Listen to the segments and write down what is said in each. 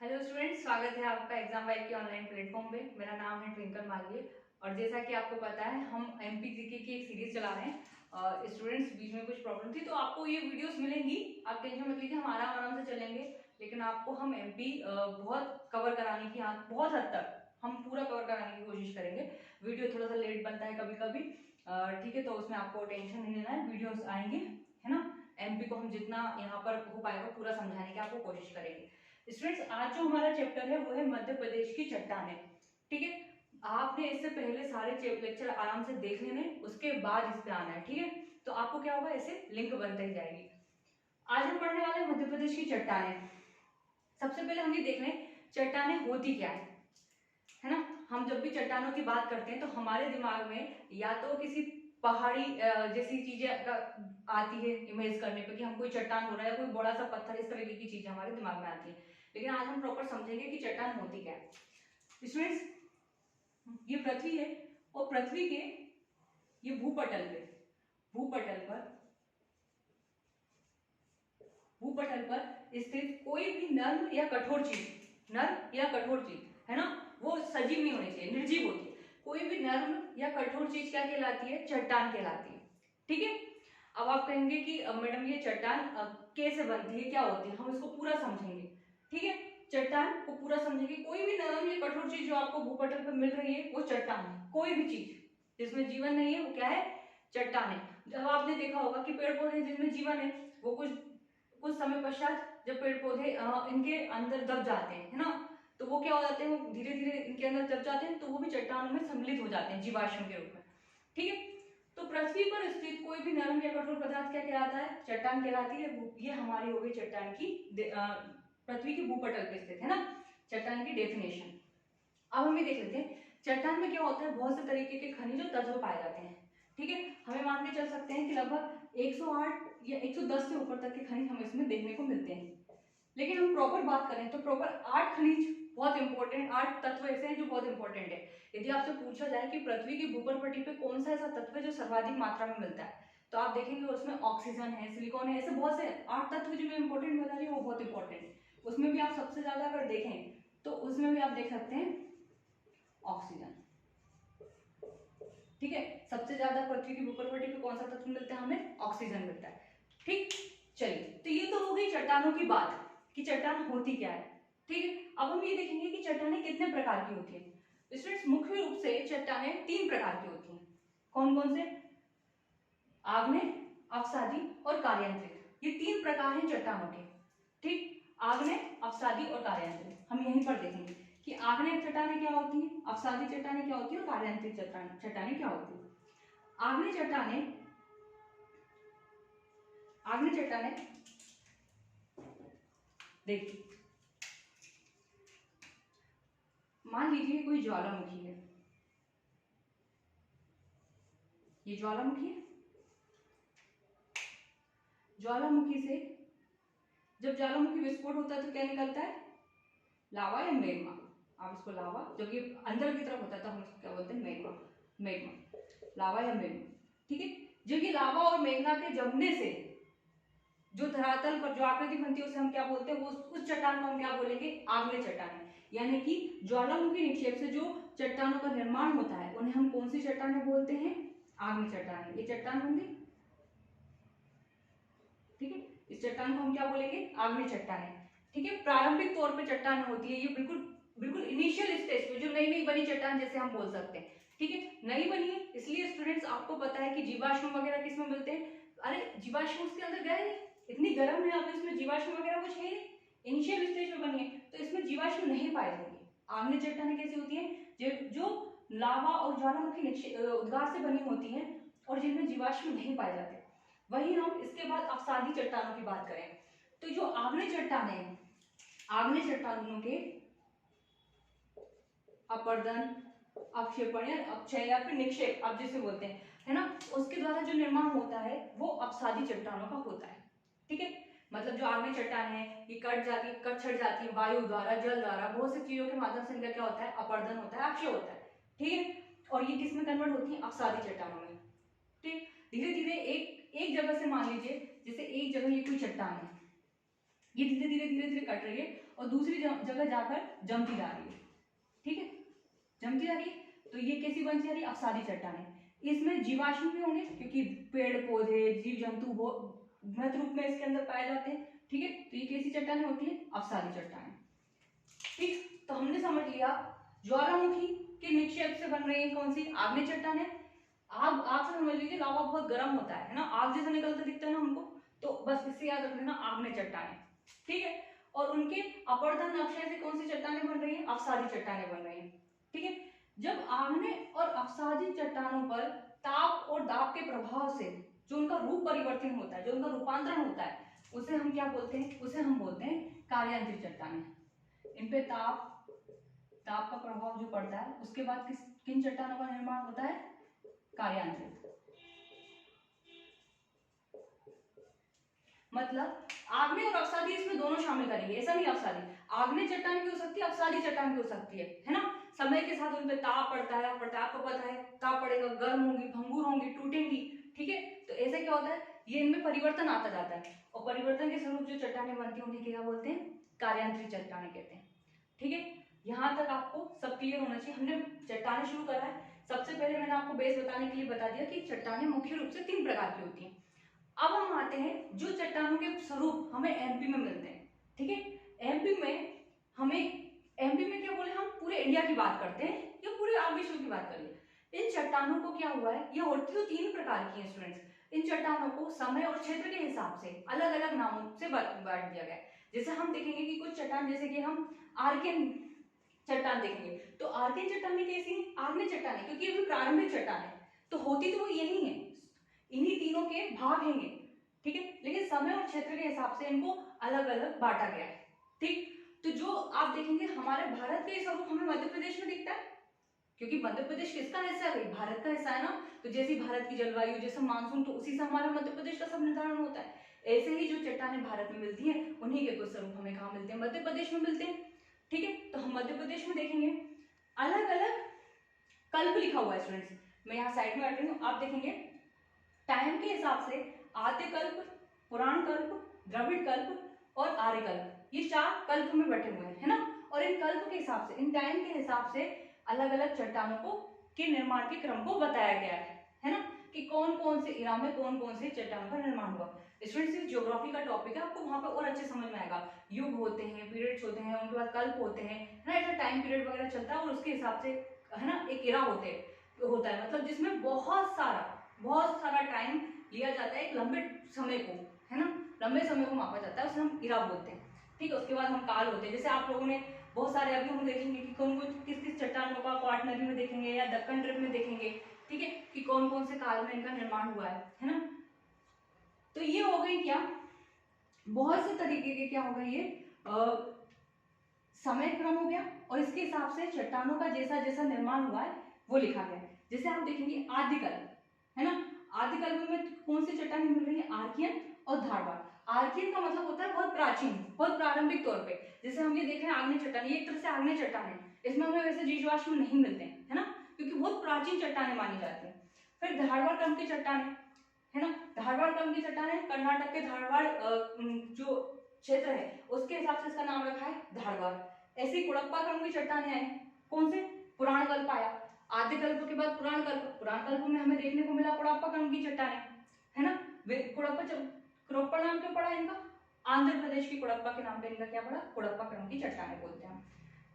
Hello students, स्वागत है आपका एग्जाम वाइब के ऑनलाइन प्लेटफॉर्म पे। मेरा नाम है ट्विंकल मालवीय और जैसा कि आपको पता है हम एमपी जीके की एक सीरीज चला रहे हैं। स्टूडेंट्स, बीच में कुछ प्रॉब्लम थी तो आपको ये वीडियोस मिलेंगी, आप टेंशन मत लीजिए, हम आराम आराम से चलेंगे। लेकिन आपको हम एमपी बहुत कवर कराने की, हाँ बहुत हद तक हम पूरा कवर कराने की कोशिश करेंगे। वीडियो थोड़ा सा लेट बनता है कभी कभी, ठीक है, तो उसमें आपको टेंशन नहीं लेना है, वीडियोस आएंगे, है ना। एमपी को हम जितना यहाँ पर हो पाएगा पूरा समझाने की आपको कोशिश करेंगे। स्टूडेंट्स, आज जो हमारा चैप्टर है वो है मध्य प्रदेश की चट्टानें। ठीक है, आपने इससे पहले सारे लेक्चर आराम से देख लेने, उसके बाद इस पे आना है। ठीक है, तो आपको क्या होगा, ऐसे लिंक बनते ही जाएगी। आज हम पढ़ने वाले हैं मध्य प्रदेश की चट्टानें। सबसे पहले हम ये देख लें चट्टानें होती क्या है ना। हम जब भी चट्टानों की बात करते हैं तो हमारे दिमाग में या तो किसी पहाड़ी जैसी चीजें आती है इमेज करने पे कि हम कोई चट्टान हो रहा है या कोई बड़ा सा पत्थर, इस तरीके की चीजें हमारे दिमाग में आती है। लेकिन आज हम प्रॉपर समझेंगे कि चट्टान होती क्या है। स्टूडेंट्स, ये पृथ्वी है और पृथ्वी के ये भूपटल पर स्थित कोई भी नर्म या कठोर चीज है ना, वो सजीव नहीं होनी चाहिए, निर्जीव होती है। कोई भी नर्म या कठोर चीज क्या कहलाती है, चट्टान कहलाती है। ठीक है, अब आप कहेंगे कि मैडम ये चट्टान कैसे बनती है, क्या होती है, हम इसको पूरा समझेंगे। ठीक है, चट्टान को पूरा समझेंगे। कोई भी नरम या कठोर चीज जो आपको भूपटल पर मिल रही है वो चट्टान है। कोई भी चीज जिसमें जीवन नहीं है वो क्या है, चट्टान है। जब आपने देखा होगा कि पेड़ पौधे जिसमें जीवन है वो कुछ कुछ समय पश्चात जब पेड़ पौधे इनके अंदर दब जाते हैं, है ना, तो वो क्या हो जाते हैं, वो धीरे धीरे इनके अंदर दब जाते हैं तो वो भी चट्टानों में सम्मिलित हो जाते हैं जीवाश्म के रूप में। ठीक है, तो पृथ्वी पर स्थित कोई भी नरम या कठोर पदार्थ क्या कहलाता है, चट्टान कहलाती है। ये हमारी हो गई चट्टान की, पृथ्वी के भूपटल पे स्थित है ना, चट्टान की डेफिनेशन। अब हम ये देख लेते हैं चट्टान में क्या होता है, बहुत से तरीके के खनिज और तत्व पाए जाते हैं। ठीक है, हमें मान के चल सकते हैं कि लगभग 108 या 110 से ऊपर तक के खनिज हमें इसमें देखने को मिलते हैं। लेकिन हम प्रॉपर बात करें तो प्रॉपर 8 खनिज बहुत इंपॉर्टेंट, 8 तत्व ऐसे हैं जो बहुत इंपॉर्टेंट है। यदि आपसे पूछा जाए कि पृथ्वी की भूगोल पट्टी पे कौन सा ऐसा तत्व है जो सर्वाधिक मात्रा में मिलता है, तो आप देखेंगे उसमें ऑक्सीजन है, सिलिकॉन है, ऐसे बहुत से 8 तत्व जो इंपॉर्टेंट बता रही है वो बहुत इंपॉर्टेंट है। उसमें भी आप सबसे ज्यादा अगर देखें तो उसमें भी आप देख सकते हैं ऑक्सीजन। ठीक है, सबसे ज्यादा पृथ्वी की भूगोल पट्टी पे कौन सा तत्व मिलता है, हमें ऑक्सीजन मिलता है। ठीक, चलिए, तो ये तो हो गई चट्टानों की बात कि चट्टान होती क्या है। ठीक है, अब हम ये देखेंगे कि चट्टानें कितने प्रकार की होती है। स्टूडेंट्स, मुख्य रूप से चट्टानें 3 प्रकार की होती हैं। कौन कौन से, आग्नेय, अवसादी और कार्यान्तरित। ये 3 प्रकार हैं चट्टानों के। ठीक, आग्नेय, अवसादी और कार्यान्तरित हम यहीं पर देखेंगे कि आग्नेय चट्टानें क्या होती हैं, अवसादी चट्टानें क्या होती है और कार्यान्तरित चट्टानें क्या होती है। आग्नेय चट्टानें देखिए, मान लीजिए कोई ज्वालामुखी है, ये ज्वालामुखी है। ज्वालामुखी से जब ज्वालामुखी विस्फोट होता है तो क्या निकलता है, लावा या मैग्मा। आप इसको लावा, जब ये अंदर की तरफ होता है तो हम इसको क्या बोलते हैं, मैग्मा, लावा या मैग्मा। ठीक है, जब ये लावा और मैग्मा के जमने से जो धरातल पर जो आकृति बनती है उसे हम क्या बोलते हैं, वो उस चट्टान को हम क्या बोलेंगे, आग्नेय चट्टान। यानी कि ज्वालामुखी निक्षेप से जो चट्टानों का निर्माण होता है उन्हें हम कौन सी चट्टानें बोलते हैं, आग्नेय चट्टानें। ये चट्टान होंगी, ठीक है, इस चट्टान को हम क्या बोलेंगे, आग्नेय चट्टानें। ठीक है, प्रारंभिक तौर पे चट्टान होती है ये बिल्कुल बिल्कुल इनिशियल स्टेज पे, जो नई नई बनी चट्टान जैसे हम बोल सकते हैं। ठीक है, नई बनी है इसलिए स्टूडेंट्स आपको पता है कि जीवाश्म वगैरह किसमें मिलते हैं। अरे जीवाश्म उसके अंदर गए नहीं, इतनी गर्म है, अब इसमें जीवाश्म वगैरह कुछ है नहीं, इनिशियल स्टेज में बनी है तो इसमें जीवाश्म नहीं पाए जाएंगे। आग्नेय चट्टानें कैसी होती है, जो लावा और ज्वालामुखी उद्गार से बनी होती हैं और जिनमें जीवाश्म नहीं पाए जाते। वही हम इसके बाद अवसादी चट्टानों की बात करें तो जो आग्नेय चट्टानें हैं, आग्नेय चट्टानों के अपर्दन, अवक्षेपण या अपक्षय या फिर निक्षेप आप जिसे बोलते हैं, है ना, उसके द्वारा जो निर्माण होता है वो अवसादी चट्टानों का होता है। ठीक है, मतलब जो आग्नेय चट्टान है ये कट छट जाती है वायु द्वारा, जल द्वारा, बहुत सी चीजों के माध्यम से इनका क्या होता है, अपर्दन होता है, अक्षय होता है। ठीक है, और ये किस में कन्वर्ट होती है, अवसादी चट्टानों में। ठीक, धीरे धीरे एक जगह से मान लीजिए जैसे एक जगह ये कोई चट्टान है, ये धीरे धीरे कट रही है और दूसरी जगह जाकर जमती जा रही है, ठीक है, जमती जा रही है। तो ये कैसी बनती जा रही है? अवसादी चट्टानें। इसमें जीवाश्म भी होंगे क्योंकि पेड़ पौधे जीव जंतु वो मृत रूप में इसके अंदर पाए जाते हैं, ठीक है। तो ये कैसी चट्टानें होती है? अवसादी चट्टानें, ठीक। तो हमने समझ लिया ज्वालामुखी के निक्षेप से बन रही है कौन सी? आग्नेय चट्टानें। आग से समझ लीजिए लावा बहुत गर्म होता है ना, आग जैसा निकलता दिखता है ना हमको, तो बस इससे याद रख लेना आग्नेय चट्टानें, ठीक है। और उनके अपर्दन अक्षय से कौन सी चट्टानें बन रही है? अवसादी चट्टानें बन रही है, ठीक है। जब आग्नेय और अवसादी चट्टानों पर ताप और दाब के प्रभाव से जो उनका रूप परिवर्तन होता है, जो उनका रूपांतरण होता है, उसे हम क्या बोलते हैं? उसे हम बोलते हैं कार्यांतरित चट्टानें। इन पे ताप का प्रभाव जो पड़ता है उसके बाद किन चट्टानों का निर्माण होता है? कार्यांतरित। मतलब आग्नेय और अवसादी इसमें दोनों शामिल करेंगे, ऐसा नहीं अवसादी, आग्नेय चट्टान भी हो सकती है, अवसादी चट्टान भी हो सकती है ना। समय के साथ उन पे ताप पड़ता है, आपको पता है ताप पड़ेगा, गर्म होंगी, भंगुर होंगी, टूटेंगी, ठीक है। तो ऐसे क्या होता है? ये इनमें परिवर्तन आता जाता है और परिवर्तन के स्वरूप जो चट्टानें बनती है उन्हें क्या बोलते हैं? कार्यांतरित चट्टानें कहते हैं, ठीक है। यहाँ तक आपको सब क्लियर होना चाहिए। हमने चट्टानें शुरू करा है। सबसे पहले मैंने आपको बेस बताने के लिए बता दिया कि चट्टानें मुख्य रूप से 3 प्रकार की होती हैं। अब हम आते हैं जो चट्टानों के स्वरूप हमें एमपी में मिलते हैं, ठीक है। एमपी में क्या बोले, हम पूरे इंडिया की बात करते हैं या पूरे आप विश्व की बात करिए। इन चट्टानों को क्या हुआ है? ये होती तो 3 प्रकार की हैं स्टूडेंट्स। इन चट्टानों को समय और क्षेत्र के हिसाब से अलग अलग नामों से बांट दिया गया है। जैसे हम देखेंगे कि कुछ चट्टान, जैसे कि हम आर्कियन चट्टान देखेंगे, तो आर्कियन चट्टान कैसी है? आग्नेय चट्टान है, क्योंकि ये भी प्रारंभिक चट्टान है, तो होती तो वो यही है, इन्हीं तीनों के भाग हैं, ठीक है। लेकिन समय और क्षेत्र के हिसाब से इनको अलग अलग बांटा गया है, ठीक। तो जो आप देखेंगे हमारे भारत के स्वरूप हमें मध्य प्रदेश में दिखता है, क्योंकि मध्य प्रदेश किसका हिस्सा है? भारत का हिस्सा है ना। तो जैसी भारत की जलवायु, जैसा मानसून, तो उसी से हमारा मध्य प्रदेश का सब निर्धारण होता है। ऐसे ही जो चट्टानें भारत में मिलती हैं उन्हीं के कुछ स्वरूप हमें कहाँ मिलते हैं? मध्य प्रदेश में मिलते हैं, ठीक है। तो हम मध्य प्रदेश में देखेंगे अलग अलग कल्प लिखा हुआ है स्टूडेंट्स, मैं यहाँ साइड में हट रही हूँ, आप देखेंगे टाइम के हिसाब से आद्य कल्प, पुराण कल्प, द्रविड़ कल्प और आर्य कल्प, ये 4 कल्प में बटे हुए हैं, है ना। और इन कल्प के हिसाब से, इन टाइम के हिसाब से अलग अलग चट्टानों को के निर्माण के क्रम को बताया गया है ना, कि कौन कौन से इरा में कौन कौन से चट्टानों का निर्माण हुआ। स्टूडेंट्स ज्योग्राफी का टॉपिक है, आपको वहां पे और अच्छे समझ में आएगा। युग होते हैं, पीरियड्स होते हैं, उनके बाद कल्प होते हैं, है ना, ऐसा टाइम पीरियड वगैरह चलता है और उसके हिसाब से, है ना, एक इरा होता है, मतलब जिसमें बहुत सारा टाइम लिया जाता है, एक लंबे समय को, है ना, लंबे समय को मापा जाता है, उसे हम इरा बोलते हैं, ठीक है। उसके बाद हम काल होते हैं, जैसे आप लोगों ने बहुत सारे अभी हम देखेंगे कि कौन कौन किस किस चट्टानों का क्वाटरनरी में देखेंगे या दक्कन ट्रिप में देखेंगे, ठीक है, कि कौन कौन से काल में इनका निर्माण हुआ है ना। तो ये हो गई क्या, बहुत से तरीके के क्या हो गए, ये समय क्रम हो गया और इसके हिसाब से चट्टानों का जैसा जैसा निर्माण हुआ है वो लिखा गया। जैसे आप देखेंगे आदिकल्प, है ना, आदिकल्प में कौन सी चट्टानें मिल रही है? आर्कियन और धारवाड़। आर्कियन का मतलब होता है बहुत प्राचीन, बहुत प्रारंभिक तौर पे। जैसे हम ये देख रहे हैं आग्नेय चट्टान, ये एक तरह से आग्नेय चट्टान है, इसमें हमें वैसे जीवाश्म नहीं मिलते हैं, है ना, क्योंकि बहुत प्राचीन चट्टानें मानी जाती है। फिर धारवाड़ क्रम की चट्टानें, है ना, धारवाड़ क्रम की चट्टानें कर्नाटक के धारवाड़ जो क्षेत्र है उसके हिसाब से इसका नाम रखा है धारवाड़। ऐसे ही कुड़प्पा क्रम की चट्टानें आई, कौन से? पुराण कल्प आया, आद्य कल्प के बाद पुराण कल्प में हमें देखने को मिला कुड़प्पा क्रम की चट्टानें, है ना। कुड़प्पा नाम क्यों पड़ा इनका? आंध्र प्रदेश की कुड़प्पा के नाम पे इनका क्या पड़ा? कुड़प्पा क्रम की चट्टानें बोलते हैं।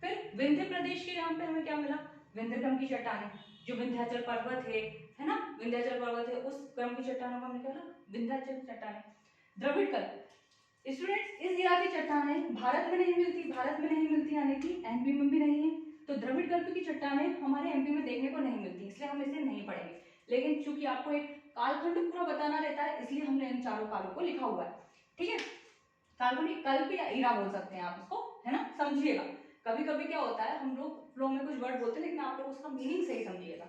फिर विंध्य प्रदेश के यहाँ पे हमें क्या मिला? विंध्य क्रम की चट्टानें, जो विंध्याचल पर्वत है ना, विंध्याचल पर्वत है, उस क्रम की चट्टानों का हमने क्या बोला? विंध्याचल चट्टानें। द्रविड़ कल्प, स्टूडेंट्स इस इरा की चट्टानें भारत में नहीं मिलती यानी कि एमपी में भी नहीं है, तो द्रविड़ कल्प की चट्टानें हमारे एमपी में देखने को नहीं मिलती, इसलिए हम इसे नहीं पढ़ेंगे। लेकिन चूंकि आपको एक कालखंड पूरा बताना रहता है, इसलिए हमने इन चारों कालों को लिखा हुआ है, ठीक है। काल्पनिक कल्प या इरा बोल सकते हैं आप इसको, है ना, समझिएगा। कभी कभी क्या होता है, हम लोग फ्लो में कुछ वर्ड बोलते हैं लेकिन आप लोग उसका मीनिंग सही समझिएगा।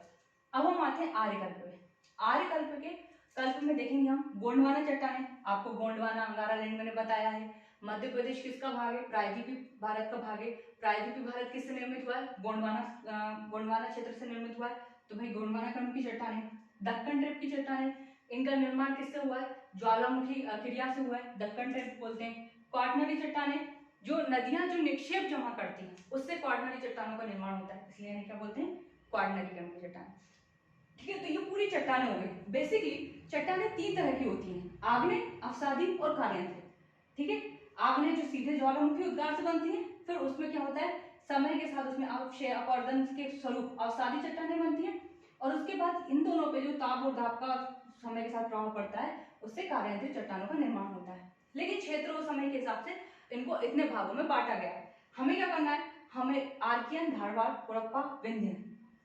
अब हम आते हैं आर्यकल्प में। आर्यकल्प के कल्प में देखेंगे हम गोंडवाना चट्टानें, आपको गोंडवाना अंगारा लैंड मैंने बताया है। मध्य प्रदेश किसका भाग है? प्रायद्वीपीय भारत का भाग है। प्रायद्वीपीय भारत किससे निर्मित हुआ है? गोंडवाना क्षेत्र से निर्मित हुआ है, तो भाई गोंडवाना क्रम की चट्टानें। दक्कन ट्रिप की चट्टानें, इनका निर्माण किससे हुआ है? ज्वालामुखी क्रिया से हुआ है, दक्कन ट्रिप बोलते हैं। क्वाटरनरी चट्टानें जो नदियां जो निक्षेप जमा करती हैं उससे क्वार्टनरी चट्टानों का निर्माण होता है, इसलिए इन्हें क्या बोलते हैं, क्वार्टनरी क्रम की चट्टान। ठीक है, तो ये पूरी चट्टानें हो गई। बेसिकली चट्टानें 3 तरह की होती हैं, आग्नेय, अवसादी और कार्यांतिक। ठीक है, आग्नेय जो सीधे ज्वालामुखी उद्गार से बनती है, फिर उसमें क्या होता है, समय के साथ उसमें अपक्षय अपवर्तन के स्वरूप अवसादी चट्टानें बनती है, और उसके बाद इन दोनों पे जो ताप और दाब का समय के साथ प्रभाव पड़ता है उससे कार्यांतिक चट्टानों का निर्माण होता है। लेकिन क्षेत्र और समय के हिसाब से इनको इतने भागों में बांटा गया है। हमें क्या करना है, हमें आर्कियन, धारवाड़, कोरप्पा, विंध्य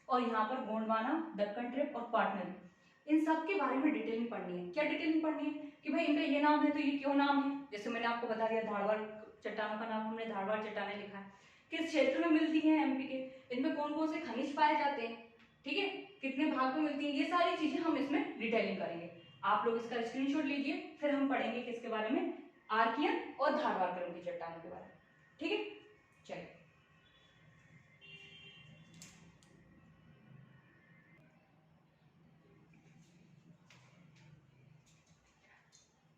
और यहाँ पर गोंडवाना, दक्कन ट्रेप और क्वार्टनरी, इन सब के बारे में डिटेलिंग पढ़नी है। क्या डिटेलिंग पढ़नी है कि भाई इनका ये नाम है तो ये क्यों नाम है। जैसे मैंने आपको बता दिया धारवाड़ चट्टानों का नाम हमने धारवाड़ चट्टानें लिखा है, किस क्षेत्र में मिलती है एमपी के, इनमें कौन कौन से खनिज पाए जाते हैं, ठीक है, कितने भाग में मिलती है, ये सारी चीजें हम इसमें डिटेलिंग करेंगे। आप लोग इसका स्क्रीनशॉट लीजिए, फिर हम पढ़ेंगे किसके बारे में, आर्कियन और धारवाड़ क्रम की चट्टानों के बारे में। ठीक है, चलिए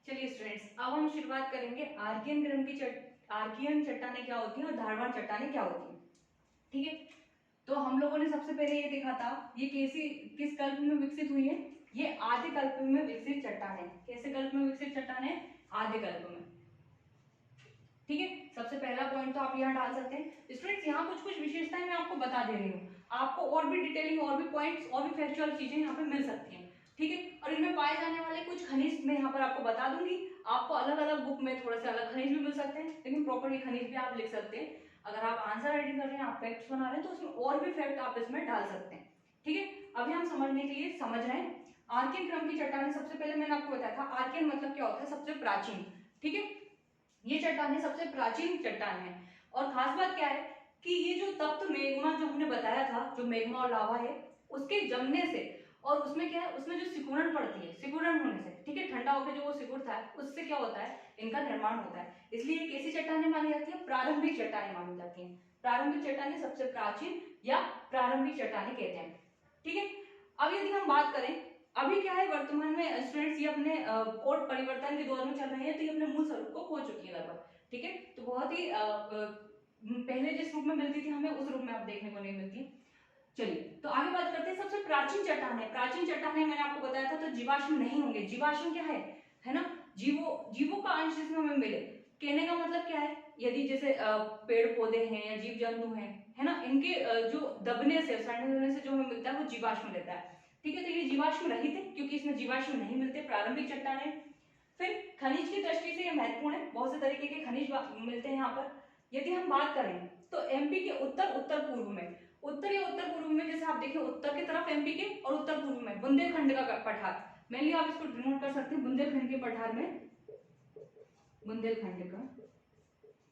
चलिए स्टूडेंट्स, अब हम शुरुआत करेंगे आर्कियन क्रम की आर्कियन चट्टानें क्या होती हैं और धारवाड़ चट्टानें क्या होती हैं। ठीक है, तो हम लोगों ने सबसे पहले ये देखा था ये किस कल्प में विकसित हुई है, ये आदि कल्प में विकसित चट्टान है। कैसे कल्प में विकसित चट्टान है, आदि कल्प में। ठीक है, सबसे पहला पॉइंट तो आप यहाँ डाल सकते हैं। स्टूडेंट्स यहाँ कुछ कुछ विशेषताएं मैं आपको बता दे रही हूँ, आपको और भी डिटेलिंग और भी पॉइंट्स और भी फैक्चुअल चीजें यहाँ पे मिल सकती हैं। ठीक है, और इनमें पाए जाने वाले कुछ खनिज मैं यहाँ पर आपको बता दूंगी, आपको अलग अलग बुक में थोड़े से अलग खनिज भी मिल सकते हैं, लेकिन प्रॉपर ये खनिज भी आप लिख सकते हैं। अगर आप आंसर रेडी कर रहे हैं, आप फैक्ट्स बना रहे हैं, तो उसमें और भी फैक्ट आप इसमें डाल सकते हैं। ठीक है, अभी हम समझने के लिए समझ रहे हैं आर्कियन क्रम की चट्टानें। सबसे पहले मैंने आपको बताया था आर्कियन मतलब क्या होता है, सबसे प्राचीन। ठीक है, ये चट्टानें सबसे प्राचीन चट्टान है, और खास बात क्या है कि ये जो तप्त मेग्मा जो हमने बताया था, जो मेग्मा और लावा है उसके जमने से, और उसमें क्या है, उसमें जो सिकुड़न पड़ती है, सिकुड़न होने से, ठीक है, ठंडा होकर जो वो सिकुड़ता है उससे क्या होता है, इनका निर्माण होता है। इसलिए ये कैसी चट्टानें मानी जाती है, प्रारंभिक चट्टानें मानी जाती हैं। प्रारंभिक चट्टानें सबसे प्राचीन या प्रारंभिक चट्टानें कहते हैं। ठीक है, अब यदि हम बात करें, अभी क्या है वर्तमान में स्टूडेंट्स ये अपने कोट परिवर्तन के दौर में चल रहे हैं, तो ये अपने मूल स्वरूप को खो चुकी है लगभग। ठीक है, तो बहुत ही पहले जिस रूप में मिलती थी हमें उस रूप में अब देखने को नहीं मिलती। चलिए तो आगे बात करते हैं, सबसे प्राचीन चट्टान है। प्राचीन चट्टानें मैंने आपको बताया था, तो जीवाश्म नहीं होंगे। जीवाश्म क्या है ना, जीवों का अंश जिसमें हमें मिले। कहने का मतलब क्या है, यदि जैसे पेड़ पौधे हैं या जीव जंतु हैं, है ना, इनके जो दबने से, सड़ने होने से जो हमें मिलता है वो जीवाश्म रहता है। ठीक है, तो ये जीवाश्म रहित है क्योंकि इसमें जीवाश्म नहीं मिलते, प्रारंभिक चट्टानें। फिर खनिज की दृष्टि से ये महत्वपूर्ण है, बहुत से तरीके के खनिज मिलते हैं यहाँ पर। यदि हम बात करें तो एमपी के उत्तर उत्तर पूर्व में, उत्तर या उत्तर पूर्व में, जैसे आप देखिए उत्तर की तरफ एमपी के और उत्तर पूर्व में बुंदेलखंड का पठार, मेनली आप इसको डिनोट कर सकते हैं बुंदेलखंड के पठार में, बुंदेलखंड का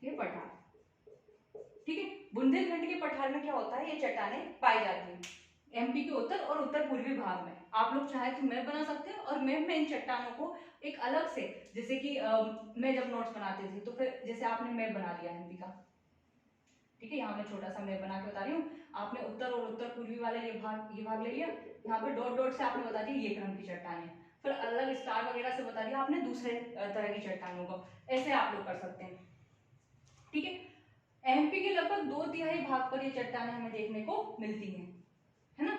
ये पठार। ठीक है, बुंदेलखंड के पठार में क्या होता है, ये चट्टानें पाई जाती हैं एमपी के उत्तर और उत्तर पूर्वी भाग में। आप लोग चाहे तो मैप बना सकते हैं, और मैप में इन चट्टानों को एक अलग से, जैसे कि मैं जब नोट्स बनाते थे तो फिर जैसे आपने मैप बना लिया एमपी का, ठीक है, यहाँ मैं छोटा सा मैप बना के बता रही हूँ, आपने उत्तर और उत्तर पूर्वी वाले ये भाग ले लिया, यहाँ पे डॉट डॉट से आपने बता दिया ये क्रम की चट्टानें, फिर अलग स्टार वगैरह से बता दिया आपने दूसरे तरह की चट्टानों को, ऐसे आप लोग कर सकते हैं। ठीक है, एमपी के लगभग 2/3 भाग पर ये चट्टानें हमें देखने को मिलती हैं, है ना।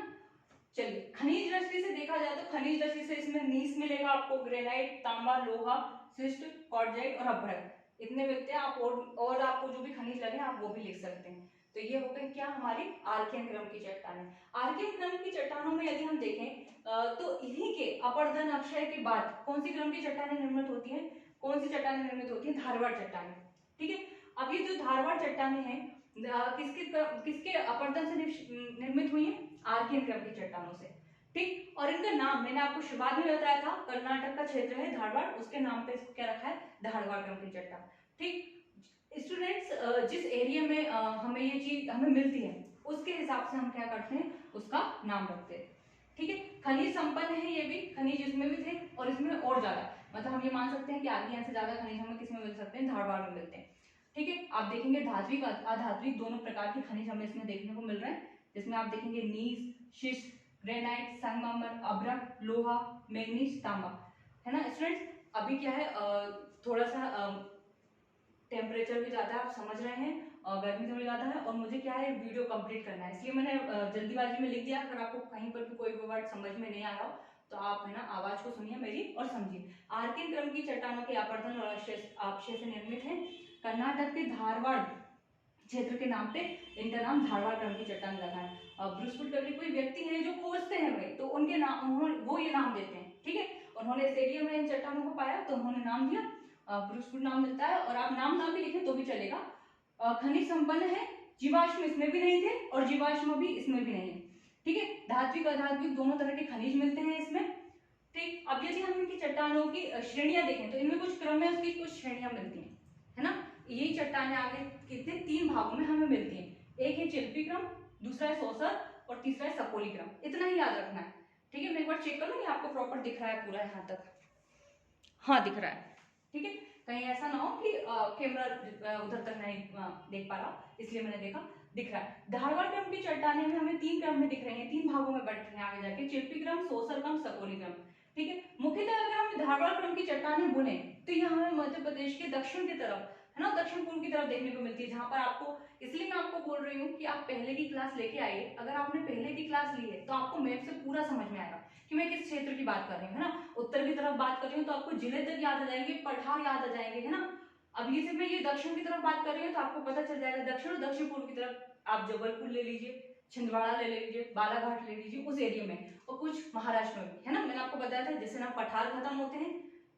चलिए खनिज दृष्टि से देखा जाए तो खनिज दृष्टि से इसमें नीस मिलेगा आपको, ग्रेनाइट, तांबा, लोहा, शिस्ट, क्वार्टजाइट और अभ्रक, इतने मिलते हैं। आप और आपको जो भी खनिज लगे आप वो भी लिख सकते हैं। तो ये हो गए क्या हमारी आर्कियन क्रम की चट्टानें। आर्कियन क्रम की चट्टानों में यदि हम देखें तो इन्हीं के अपरदन अक्षय के बाद कौन सी क्रम की चट्टानें निर्मित होती है, कौन सी चट्टानें निर्मित होती है, धारवाड़ चट्टानें। ठीक है, अब ये जो धारवाड़ चट्टानें हैं किसके अपरदन से निर्मित हुई है, आर्कियन क्रम की चट्टानों से। ठीक, और इनका नाम मैंने आपको शुरुआत में बताया था, कर्नाटक का क्षेत्र है धारवाड़, उसके नाम पे इसको क्या रखा है, धारवाड़ क्रम की चट्टान। ठीक, स्टूडेंट्स जिस एरिया में हमें ये चीज हमें मिलती है उसके हिसाब से हम क्या करते हैं, उसका नाम रखते हैं। ठीक है, खनिज संपन्न है ये भी, खनिज इसमें भी थे और इसमें और ज्यादा, मतलब हम ये मान सकते हैं कि आर्कियन से ज्यादा खनिज हमें किसमें मिल सकते हैं, धारवाड़ में मिलते हैं। ठीक है, आप देखेंगे धात्विक अधात्विक दोनों प्रकार के खनिज हमें इसमें देखने को मिल रहे हैं, जिसमें आप देखेंगे नीस, शिस्ट, ग्रेनाइट, संगमरमर, अभ्रक, लोहा, मैग्नीज, तांबा, है ना स्टूडेंट्स। अभी क्या है थोड़ा सा टेम्परेचर भी ज़्यादा आप समझ रहे हैं, गर्मी थोड़ी ज़्यादा है, और मुझे क्या है वीडियो कंप्लीट करना है, इसलिए मैंने जल्दीबाजी में लिख दिया। अगर आपको कहीं पर भी कोई वर्ड समझ में नहीं आ रहा हो तो आप है ना आवाज को सुनिए मेरी और समझिए। आर्कियन क्रम की चट्टानों के अपरदन और अक्षय से निर्मित है। कर्नाटक के धारवाड़ क्षेत्र के नाम पे इनका नाम धारवाड़ क्रम की चट्टान रखा है। ब्रूसवुड करके कोई व्यक्ति है जो खोजते हैं वे, तो उनके नाम वो ये नाम देते हैं, ठीक है। उन्होंने इस एरिया में इन चट्टानों को पाया तो उन्होंने नाम दिया, ब्रूसवुड नाम मिलता है। और आप नाम ना भी लिखें तो भी चलेगा। खनिज संपन्न है, जीवाश्म इसमें भी नहीं थे और जीवाश्म भी इसमें भी नहीं है, ठीक है। धात्विक अधात्विक दोनों तरह के खनिज मिलते हैं इसमें, ठीक। अब यदि हम इनकी चट्टानों की श्रेणियां देखें तो इनमें कुछ क्रम है, उसकी कुछ श्रेणियां मिलती हैं, है ना। यही चट्टानें आगे कितने 3 भागों में हमें मिलती हैं, एक है चिल्पी क्रम, दूसरा है सोसर और तीसरा है सपोली क्रम। इतना ही याद रखना है, ठीक है। मैं एक बार चेक कर लूंगी आपको प्रॉपर दिख रहा है पूरा यहाँ तक, हाँ दिख रहा है, ठीक है। कहीं ऐसा ना हो कि कैमरा उधर तक नहीं देख पा रहा, इसलिए मैंने देखा, दिख रहा है। धारवाड़ क्रम की चट्टानें में हमें 3 क्रम में दिख रही हैं, 3 भागों में बढ़ रही हैं आगे जाके, चिल्पी क्रम, सोसर क्रम, सपोली क्रम, ठीक है। मुख्यतः अगर हम धारवाड़ क्रम की चट्टानें बुने तो यह हमें मध्य प्रदेश के दक्षिण की तरफ, है ना, दक्षिण पूर्व की तरफ देखने को मिलती है, जहां पर आपको, इसलिए मैं आपको बोल रही हूँ कि आप पहले की क्लास लेके आइए। अगर आपने पहले की क्लास ली है तो आपको मैप से पूरा समझ में आएगा कि मैं किस क्षेत्र की बात कर रही हूँ, है ना। उत्तर की तरफ बात कर रही हूँ तो आपको जिले तक याद आ जाएंगे, पठार याद आ जाएंगे, है ना। अब ये सिर्फ मैं ये दक्षिण की तरफ बात कर रही हूँ तो आपको पता चल जाएगा दक्षिण और दक्षिण पूर्व की तरफ आप जबलपुर ले लीजिए, छिंदवाड़ा ले लीजिए, बालाघाट ले लीजिए उस एरिया में, और कुछ महाराष्ट्र में भी, है ना। मैंने आपको बताया था जैसे ना पठार खत्म होते हैं,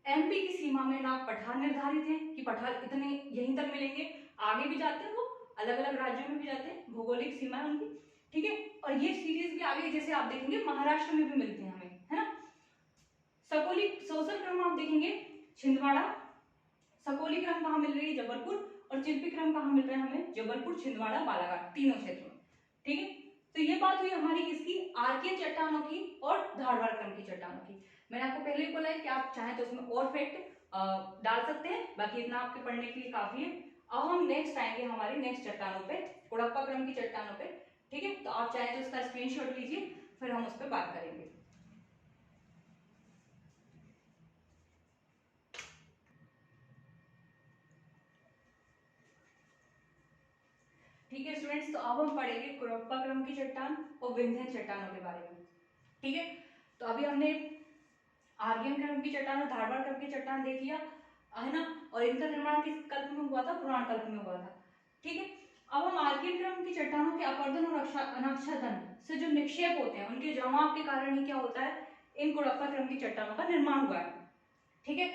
एमपी की सीमा में ना पठार निर्धारित है कि पठार इतने यहीं तक मिलेंगे, आगे भी जाते हैं वो, अलग अलग राज्यों में भी जाते हैं, भौगोलिक सीमा है उनकी, ठीक है। और ये सीरीज भी आगे जैसे आप देखेंगे महाराष्ट्र में भी मिलते हैं हमें, है ना। सकोली सोशल क्रम आप देखेंगे छिंदवाड़ा, सकोली क्रम कहाँ मिल रही है, जबलपुर, और चिल्पी क्रम कहाँ मिल रहा है हमें, जबलपुर, छिंदवाड़ा, बालाघाट, तीनों क्षेत्रों में, ठीक है। तो ये बात हुई हमारी किसकी, आर्कियन चट्टानों की और धारवाड़ क्रम की चट्टानों की। मैंने आपको पहले ही बोला है कि आप चाहें तो उसमें और फैक्ट डाल सकते हैं, बाकी इतना आपके पढ़ने के लिए काफी है। अब हम नेक्स्ट आएंगे हमारी नेक्स्ट चट्टानों पे, कुड़प्पा क्रम की चट्टानों पे, ठीक है। तो आप चाहें तो इसका स्क्रीनशॉट लीजिए, फिर हम उस पर बात करेंगे। ठीक है स्टूडेंट्स, तो अब हम पढ़ेंगे कुड़प्पा क्रम की चट्टान और विंध्यन चट्टानों के बारे में, ठीक है। तो अभी हमने आर्यन क्रम की चट्टान और धारवाड़ क्रम की चट्टान देख लिया, है ना। और इनका निर्माण किस कल्प में हुआ था, पुराण कल्प में हुआ था, ठीक है। अब हम आर्कियन क्रम की चट्टानों के अपर्दन और अनाच्छादन से जो निक्षेप होते हैं उनके जमाव के कारण ही क्या होता है, इन कुड़प्पा क्रम की चट्टानों का निर्माण हुआ है, ठीक है।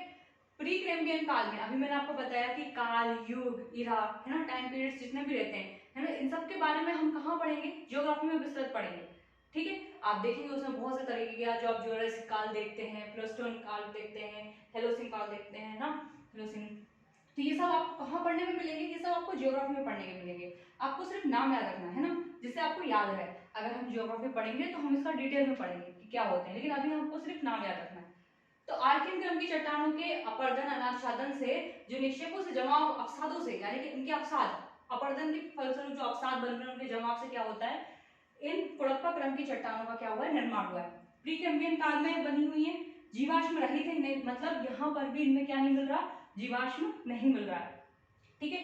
प्री कैम्ब्रियन काल में, अभी मैंने आपको बताया कि काल, युग, इरा, है ना, टाइम पीरियड्स जितने भी रहते हैं, है ना, इन सब के बारे में हम कहाँ पढ़ेंगे, ज्योग्राफी में विस्तृत पढ़ेंगे, ठीक है। आप देखेंगे उसमें बहुत से तरीके के, जो आप ज्यूरासिक काल देखते हैं, प्लेस्टोन काल देखते हैं, हेलोसिन काल देखते हैं ना, हेलोसिन, तो ये सब आपको कहाँ पढ़ने में मिलेंगे, ये सब आपको ज्योग्राफी में पढ़ने के मिलेंगे। आपको सिर्फ नाम याद रखना है ना, जिससे आपको याद रहे। अगर हम ज्योग्राफी पढ़ेंगे तो हम इसका डिटेल में पढ़ेंगे कि क्या होते हैं, लेकिन अभी हमको सिर्फ नाम याद रखना है। तो आर्कियन क्रम की चट्टानों के अपर्दन अनाच्छादन से जो निक्षेपों से जमाव अवसादों से, यानी कि उनके अवसाद, अपर्दन के फलस्वरूप जो अवसाद बन रहे हैं उनके जमाव से क्या होता है, इन कुड़प्पा क्रम की चट्टानों का क्या हुआ है, निर्माण हुआ है। प्री कैम्ब्रियन काल में बनी हुई है, जीवाश्म रहित है, मतलब यहाँ पर भी इनमें क्या नहीं मिल रहा, जीवाश्म नहीं मिल रहा है, ठीक है।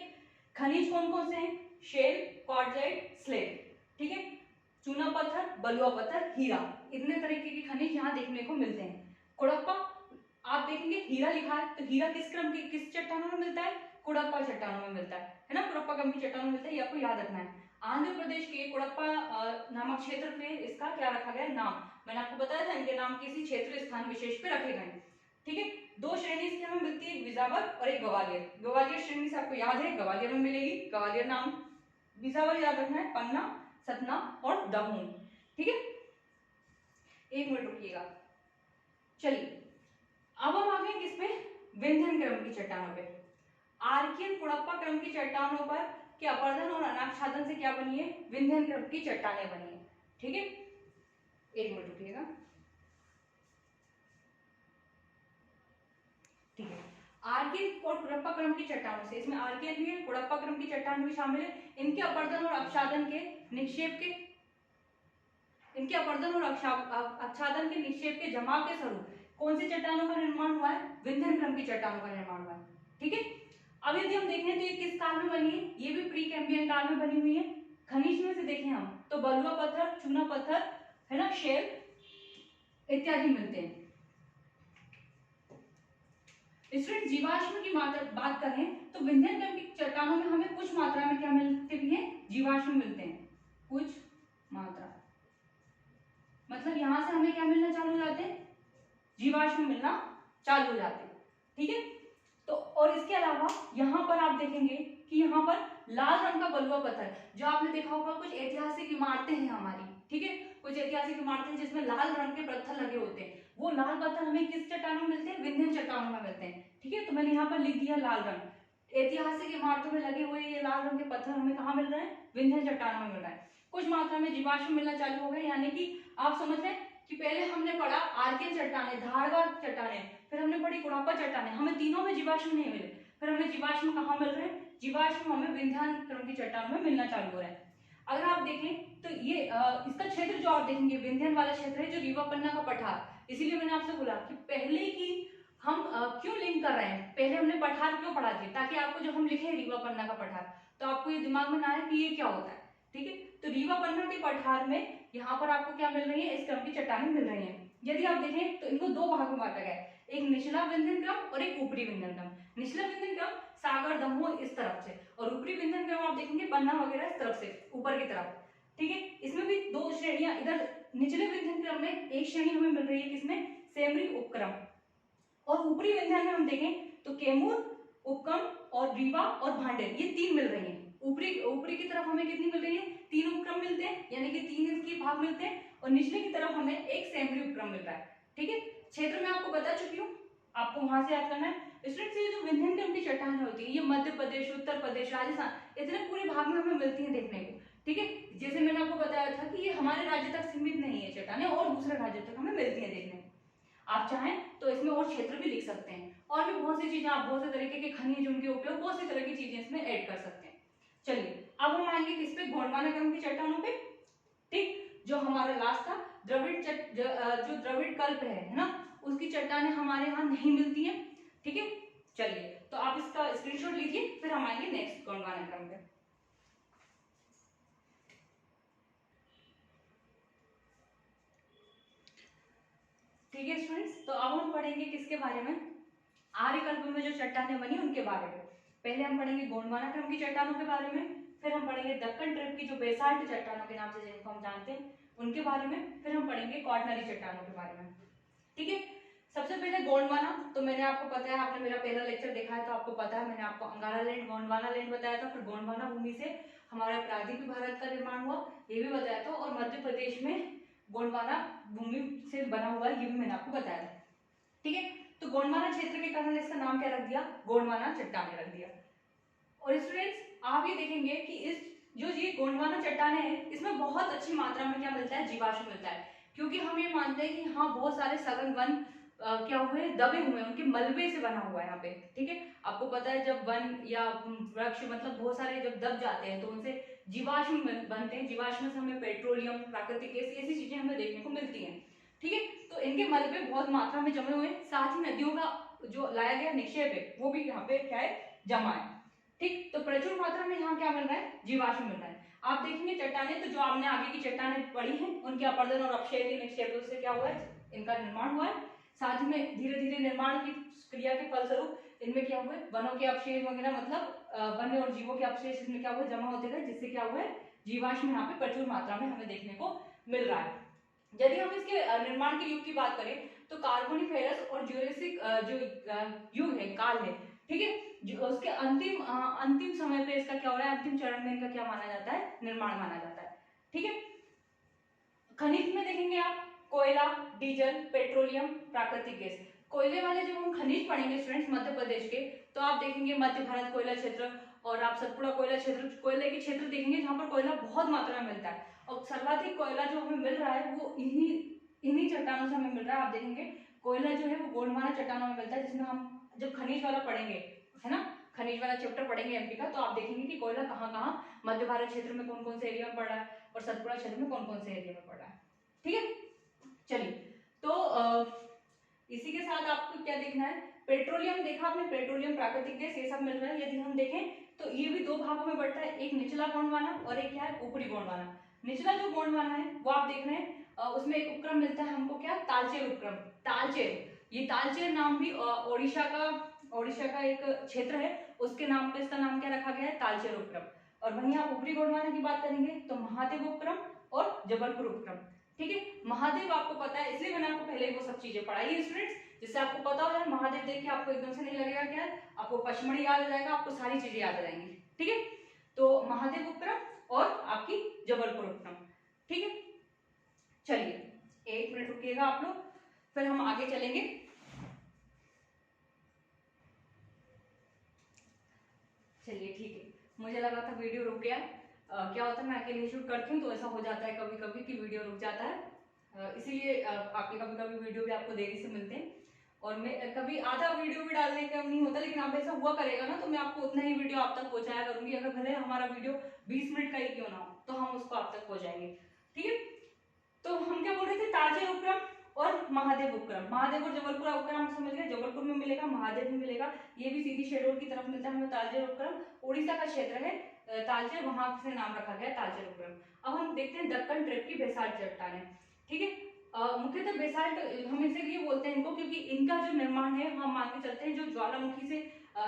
खनिज कौन कौन से हैं, शेल, क्वार्टजाइट, स्लेट, ठीक है। चूना पत्थर, बलुआ पत्थर, हीरा, इतने तरीके के खनिज यहाँ देखने को मिलते हैं। कुड़प्पा आप देखेंगे हीरा लिखा है, तो हीरा किस क्रम की, किस चट्टानों में मिलता है, कुड़प्पा चट्टानों में मिलता है ना, कुड़प्पा क्रम की चट्टानों में मिलता है, ये आपको याद रखना है। आंध्र प्रदेश के कुड़प्पा नामक क्षेत्र पे इसका क्या रखा गया नाम, मैंने आपको बताया था इनके नाम किसी क्षेत्र स्थान विशेष पे रखे गए, ठीक है। 2 श्रेणी इसकी हमें मिलती है, विजावर और एक ग्वालियर। ग्वालियर श्रेणी से आपको याद है ग्वालियर में मिलेगी, ग्वालियर नाम, विजावर याद रखना है पन्ना, सतना और दमोह, ठीक है। एक मिनट रुकिएगा, चलिए अब हम आ गए किस पे, विंध्यन क्रम की चट्टानों पे। आर्कियन कुड़प्पा क्रम की चट्टानों पर के अपर्दन और अनाच्छादन से क्या बनी है, विंध्यन क्रम की चट्टानें बनी है, ठीक है। एक मिनट रुकिएगा, ठीक है। आर्कियन और कुड़प्पा क्रम की चट्टानों से, इसमें आर्कियन भी है, कुड़प्पा क्रम की चट्टान भी शामिल है, इनके अपर्दन और आच्छादन के निक्षेप के, इनके अपर्दन और आच्छादन के निक्षेप के जमाव के स्वरूप कौन सी चट्टानों का निर्माण हुआ है, विंध्यन क्रम की चट्टानों का निर्माण हुआ है, ठीक है। अब यदि हम देखें तो ये किस काल में बनी है, ये भी प्री कैम्ब्रियन काल में बनी हुई है। खनिज में से देखें हम तो बलुआ पत्थर, चूना पत्थर, है ना, शेल इत्यादि मिलते हैं। स्टूडेंट जीवाश्म की मात्रा बात करें तो विंध्यन क्रम की चट्टानों में हमें कुछ मात्रा में क्या मिलते भी हैं, जीवाश्म मिलते हैं, कुछ मात्रा, मतलब यहां से हमें क्या मिलना चालू हो जाते हैं, जीवाश्म मिलना चालू हो जाते हैं। ठीक है, तो और इसके अलावा यहाँ पर आप देखेंगे कि यहाँ पर लाल रंग का बलुआ पत्थर, जो आपने देखा होगा कुछ ऐतिहासिक इमारतें हैं हमारी, ठीक है, कुछ ऐतिहासिक इमारतें हैं जिसमें लाल रंग के पत्थर लगे होते हैं, वो लाल पत्थर हमें किस चट्टानों में मिलते हैं, विंध्यन चट्टानों में मिलते हैं। ठीक है, तो मैंने यहाँ पर लिख दिया लाल रंग। ऐतिहासिक इमारतों में लगे हुए ये लाल रंग के पत्थर हमें कहाँ मिल रहे हैं, विंध्यन चट्टानों में मिल रहा है। कुछ मात्रा में जीवाश्म मिलना चालू हो गए, यानी कि आप समझ रहे हैं कि पहले हमने पढ़ा आर्कियन चट्टानें, धारदार चट्टानें, फिर हमने पढ़ी कुड़ापा चट्टानें, हमें तीनों में जीवाश्म नहीं मिले, फिर हमें जीवाश्म कहाँ मिल रहे हैं, जीवाश्म हमें विंध्यान क्रम की चट्टानों में मिलना चालू हो रहा है। अगर आप देखें तो ये इसका क्षेत्र जो आप देखेंगे विंध्यन वाला क्षेत्र है, जो रीवा पन्ना का पठार, इसीलिए मैंने आपसे बोला कि पहले की हम क्यों लिंक कर रहे हैं, पहले हमने पठार क्यों पढ़ा थी, ताकि आपको जब हम लिखे रीवा पन्ना का पठार तो आपको ये दिमाग में ना आए कि ये क्या होता है। ठीक है, तो रीवा पन्ना के पठार में यहाँ पर आपको क्या मिल रही है, इस क्रम की चट्टानें मिल रही हैं। यदि आप देखें तो इनको दो भाग में बांटा गया है, एक निचला विंध्यन क्रम और एक ऊपरी विंध्यन क्रम। निचला विंध्यन क्रम सागर दमोह इस तरफ से, और ऊपरी विंध्यन क्रम आप देखेंगे पन्ना वगैरह इस तरफ से ऊपर की तरफ। ठीक है, इसमें भी दो श्रेणियां, इधर निचले विंध्यन क्रम में एक श्रेणी हमें मिल रही है किसमें, सेमरी उपक्रम, और ऊपरी विंध्यन में हम देखें तो केमूर, उपक्रम और रीवा और भांडेर, ये तीन मिल रही हैं। ऊपरी की तरफ हमें कितनी मिल रही है, तीन उपक्रम मिलते हैं, यानी कि तीन इसके भाग मिलते हैं, और निचले की तरफ हमें एक सेमरी उपक्रम मिल रहा है। ठीक है, क्षेत्र में आपको बता चुकी हूँ, आपको वहां से याद करना है। स्टूडेंट्स ये जो विंध्यन क्रम की चट्टानें होती है, ये मध्य प्रदेश, उत्तर प्रदेश, राजस्थान, इतने पूरे भाग में हमें मिलती है देखने को। ठीक है, जैसे मैंने आपको बताया था कि ये हमारे राज्य तक सीमित नहीं है चट्टानें, और दूसरे राज्यों तक हमें मिलती है देखने को। आप चाहें तो इसमें और क्षेत्र भी लिख सकते हैं, और भी बहुत सी चीजें, आप बहुत से तरीके के खनिज, उनके उपयोग, बहुत सी तरह की चीजें इसमें ऐड कर सकते हैं। चलिए अब हम आएंगे किस पे, गोंडवाना क्रम की चट्टानों पे। ठीक, जो हमारा लास्ट था द्रविड़ जो द्रविड़ कल्प है ना, उसकी चट्टानें हमारे यहाँ नहीं मिलती हैं। ठीक है, चलिए तो आप इसका स्क्रीनशॉट लीजिए, फिर हम आएंगे नेक्स्ट गोंडवाना क्रम पे। ठीक है स्टूडेंट्स, तो अब हम पढ़ेंगे किसके बारे में, आर्यकल्प में जो चट्टानें बनी उनके बारे में। पहले हम पढ़ेंगे गोंडवाना क्रम की चट्टानों के बारे में, फिर हम पढ़ेंगे दक्कन ट्रिप की जो बेसाल्ट चट्टानों के नाम से जिनको हम जानते हैं उनके बारे में, फिर हम पढ़ेंगे क्वाटरनरी चट्टानों के बारे में। ठीक है, सबसे पहले गोंडवाना, तो मैंने आपको पता है, आपने मेरा पहला लेक्चर देखा है तो आपको पता है, मैंने आपको अंगारा लैंड, गोंडवाना लैंड बताया था, फिर गोंडवाना भूमि से हमारा प्रायद्वीपीय भारत का निर्माण हुआ, ये भी बताया था, और मध्य प्रदेश में गोंडवाना भूमि से बना हुआ है, ये भी मैंने आपको बताया था। ठीक है, तो गोंडवाना क्षेत्र के कारण इसका नाम क्या रख दिया, गोंडवाना चट्टानें रख दिया। और स्टूडेंट्स आप ये देखेंगे कि इस जो ये गोंडवाना चट्टानें हैं, इसमें बहुत अच्छी मात्रा में क्या मिलता है, जीवाश्म मिलता है, क्योंकि हम ये मानते हैं कि हाँ बहुत सारे सघन वन क्या हुए, दबे हुए हैं, उनके मलबे से बना हुआ है यहाँ पे। ठीक है, आपको पता है जब वन या वृक्ष मतलब बहुत सारे जब दब जाते हैं तो उनसे जीवाश्म बनते हैं, जीवाश्म से हमें पेट्रोलियम, प्राकृतिक गैस, ऐसी चीजें हमें देखने को मिलती हैं। ठीक है, तो इनके मलबे बहुत मात्रा में जमे हुए हैं, साथ ही नदियों का जो लाया गया निक्षेप है वो भी यहाँ पे क्या है, जमा है। ठीक, तो प्रचुर मात्रा में यहाँ क्या मिल रहा है, जीवाश्म मिल रहा है। आप देखेंगे चट्टानें, तो जो आपने आगे की चट्टानें पढ़ी हैं उनके अपरदन और अपक्षय निक्षेपों से क्या हुआ है, इनका निर्माण हुआ है। साथ में धीरे धीरे निर्माण की क्रिया के फलस्वरूप इनमें क्या हुआ है, वनों के अवशेष वगैरह, मतलब वन्य और जीवों के अवशेष इसमें क्या हुआ, जमा होते गए, जिससे क्या हुआ है, जीवाश्म यहाँ पे प्रचुर मात्रा में हमें देखने को मिल रहा है। यदि हम इसके निर्माण के युग की बात करें तो कार्बोनिफेरस और ज्यूरेसिक जो युग है, काल है, ठीक है, जो उसके अंतिम समय पे इसका क्या हो रहा है, अंतिम चरण में इनका क्या माना जाता है, निर्माण माना जाता है। ठीक है, खनिज में देखेंगे आप कोयला, डीजल, पेट्रोलियम, प्राकृतिक गैस। कोयले वाले जब हम खनिज पढ़ेंगे स्टूडेंट्स मध्य प्रदेश के, तो आप देखेंगे मध्य भारत कोयला क्षेत्र, और आप सतपुड़ा कोयला क्षेत्र, कोयले के क्षेत्र देखेंगे जहाँ पर कोयला बहुत मात्रा में मिलता है, और सर्वाधिक कोयला जो हमें मिल रहा है वो इन्हीं चट्टानों से हमें मिल रहा है। आप देखेंगे कोयला जो है वो गोंडवाना चट्टानों में मिलता है, जिसमें हम जब खनिज वाला पढ़ेंगे, है ना, खनिज वाला चैप्टर पढ़ेंगे एमपी का, तो आप देखेंगे कि कोयला कहाँ कहाँ मध्य भारत क्षेत्र में कौन कौन से एरिया में पड़ रहा है, और सतपुड़ा क्षेत्र में कौन कौन से एरिया में पड़ रहा है। ठीक है, चलिए तो इसी के साथ आपको क्या देखना है, पेट्रोलियम देखा आपने, पेट्रोलियम, प्राकृतिक गैस, ये सब मिल रहा है। यदि हम देखें तो ये भी दो भागों में बढ़ता है, एक निचला गोंडवाना और एक क्या है, ऊपरी गोंडवाना। निचला जो गोंडवाना है वो आप देख रहे हैं, उसमें एक उपक्रम मिलता है हमको, क्या, तालचेर उपक्रम। तालचेर, ये तालचेर नाम भी ओडिशा का एक क्षेत्र है, उसके नाम पे इसका नाम क्या रखा गया है, तालचेर उपक्रम। और वहीं आप ऊपरी गोंडवाना की बात करेंगे तो महादेव उपक्रम और जबलपुर उपक्रम। ठीक है, महादेव आपको पता है, इसलिए मैंने आपको पहले वो सब चीजें पढ़ाई है स्टूडेंट्स, जिससे आपको पता हो जाए। महादेव देख के आपको एकदम से नहीं लगेगा क्या है, आपको पचमढ़ी याद आ जाएगा, आपको सारी चीजें याद आ जाएंगी। ठीक है, तो महादेव उपक्रम और आपकी जबलपुर उपक्रम। ठीक है, चलिए 1 मिनट रुकिएगा आप लोग, फिर हम आगे चलेंगे। चलिए ठीक है, मुझे लगा था वीडियो रुक गया। क्या होता है, मैं अकेले शूट करती हूँ तो ऐसा हो जाता है कभी कभी कि वीडियो रुक जाता है, इसीलिए आपके कभी कभी वीडियो भी आपको देरी से मिलते हैं, और मैं कभी आधा वीडियो भी डालने का नहीं होता, लेकिन अब ऐसा हुआ करेगा ना तो मैं आपको उतना ही वीडियो आप तक पहुंचाया करूंगी, अगर भले हमारा वीडियो 20 मिनट का ही क्यों ना हो, तो हम उसको आप तक पहुंचाएंगे। ठीक है, तो हम क्या बोल रहे थे, तालचेर उपक्रम और महादेव उपक्रम। महादेव और जबलपुर उपक्रम हम समझ गए, जबलपुर में मिलेगा, महादेव में मिलेगा, ये भी सीधी शेडोल की तरफ मिलता है हमें तालचेर उपक्रम। उड़ीसा का क्षेत्र है तालचेर, वहां से नाम रखा गया तालचेर उपक्रम। अब हम देखते हैं दक्कन ट्रेप की बेसाल्ट चट्टानें। ठीक है, मुख्यतः बेसाल्ट हम इसलिए बोलते हैं इनको क्योंकि इनका जो निर्माण है, हम मान के चलते हैं जो ज्वालामुखी से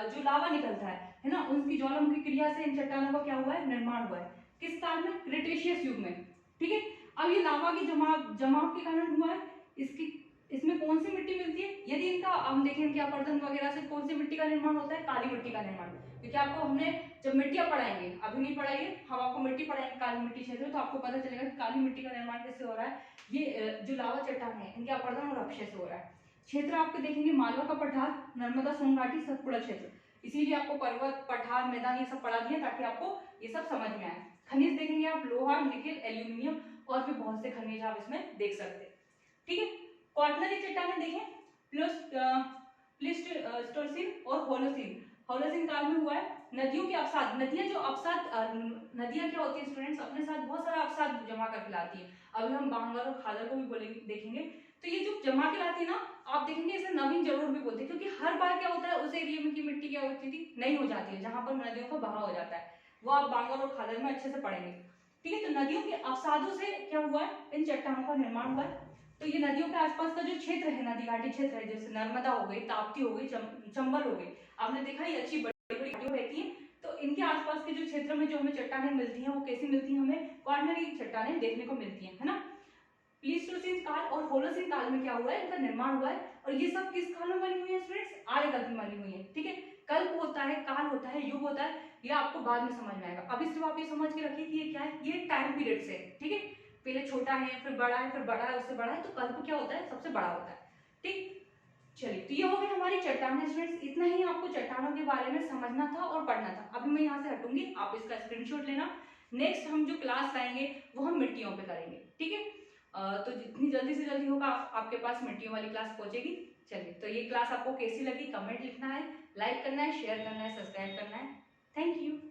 जो लावा निकलता है ना, उनकी ज्वालामुखी क्रिया से इन चट्टानों का क्या हुआ है, निर्माण हुआ है। किस काल में, क्रिटेशियस युग में। ठीक है, अब ये लावा की जमाव के कारण हुआ है, इसकी इसमें कौन सी मिट्टी मिलती है, यदि इनका हम देखें इनके अपरदन वगैरह से कौन सी मिट्टी का निर्माण होता है, काली मिट्टी का निर्माण। क्योंकि आपको हमने जब मिट्टियां पढ़ाएंगे, अभी नहीं पढ़ाइए, हम आपको मिट्टी पढ़ाएंगे काली मिट्टी क्षेत्र, तो आपको पता चलेगा कि काली मिट्टी का निर्माण कैसे हो रहा है। ये जो लावा चट्टान है, इनके अपरदन और अपक्षय से हो रहा है। क्षेत्र आपको देखेंगे, मालवा का पठार, नर्मदा सोन घाटी, सतपुड़ा क्षेत्र, इसीलिए आपको पर्वत, पठार, मैदान ये सब पढ़ा दिए ताकि आपको ये सब समझ में आए। खनिज देखेंगे आप, लोहा, निकेल, एल्यूमिनियम और भी बहुत से खनिज आप इसमें देख सकते हैं। ठीक है, क्वार्टनरी चट्टानें देखें, प्लीस्टोसीन और होलोसीन। होलोसीन काल में हुआ है। नदियों के अवसाद, नदियां जो अवसाद, नदियां क्या होती है स्टूडेंट्स, अपने साथ बहुत सारा अवसाद जमा कर लाती है। अभी हम बांगर और खादर को भी बोलेंगे, देखेंगे, तो ये जो जमा के लाती है ना, आप देखेंगे इसे नवीन जरूर भी बोलते हैं, क्योंकि हर बार क्या होता है, उस एरिया में की मिट्टी क्या होती थी, नहीं हो जाती है, जहां पर नदियों का बहाव हो जाता है, वो आप बांगर और खादर में अच्छे से पढ़ेंगे। ठीक है, तो नदियों के अवसादों से क्या हुआ है, इन चट्टानों का निर्माण हुआ है। तो ये नदियों के आसपास का जो क्षेत्र है, नदी घाटी क्षेत्र है, जैसे नर्मदा हो गई, ताप्ती हो गई, चंबल हो गई, आपने देखा ये अच्छी बड़ी बड़ी घाटियां रहती हैं, तो इनके आसपास के जो क्षेत्र में जो हमें चट्टानें मिलती हैं वो कैसी मिलती हैं, हमें क्वार्टनरी चट्टानें देखने को मिलती हैं, है ना। प्लीस्टोसीन काल और होलोसीन काल में क्या हुआ है, इनका निर्माण हुआ है, और ये सब किस काल में बनी हुई है स्टूडेंट्स, आर्यकल्प में बनी हुई है। ठीक है, कल्प होता है, काल होता है, युग होता है, ये आपको बाद में समझ में आएगा। अभी सिर्फ आप ये समझ के रखिए कि ये क्या है, ये टाइम पीरियड से। ठीक है, पहले छोटा है, फिर बड़ा है, फिर बड़ा है, उससे बड़ा है, तो कल्प क्या होता है, सबसे बड़ा होता है। ठीक, चलिए, तो ये हो गई हमारी चट्टानें स्टूडेंट्स, इतना ही आपको चट्टानों के बारे में समझना था और पढ़ना था। अभी मैं यहाँ से हटूंगी, आप इसका स्क्रीनशॉट लेना। नेक्स्ट हम जो क्लास लाएंगे वो हम मिट्टियों पे करेंगे। ठीक है, तो जितनी जल्दी से जल्दी होगा आपके पास मिट्टियों वाली क्लास पहुंचेगी। चलिए, तो ये क्लास आपको कैसी लगी, कमेंट लिखना है, लाइक करना है, शेयर करना है, सब्सक्राइब करना है। Thank you.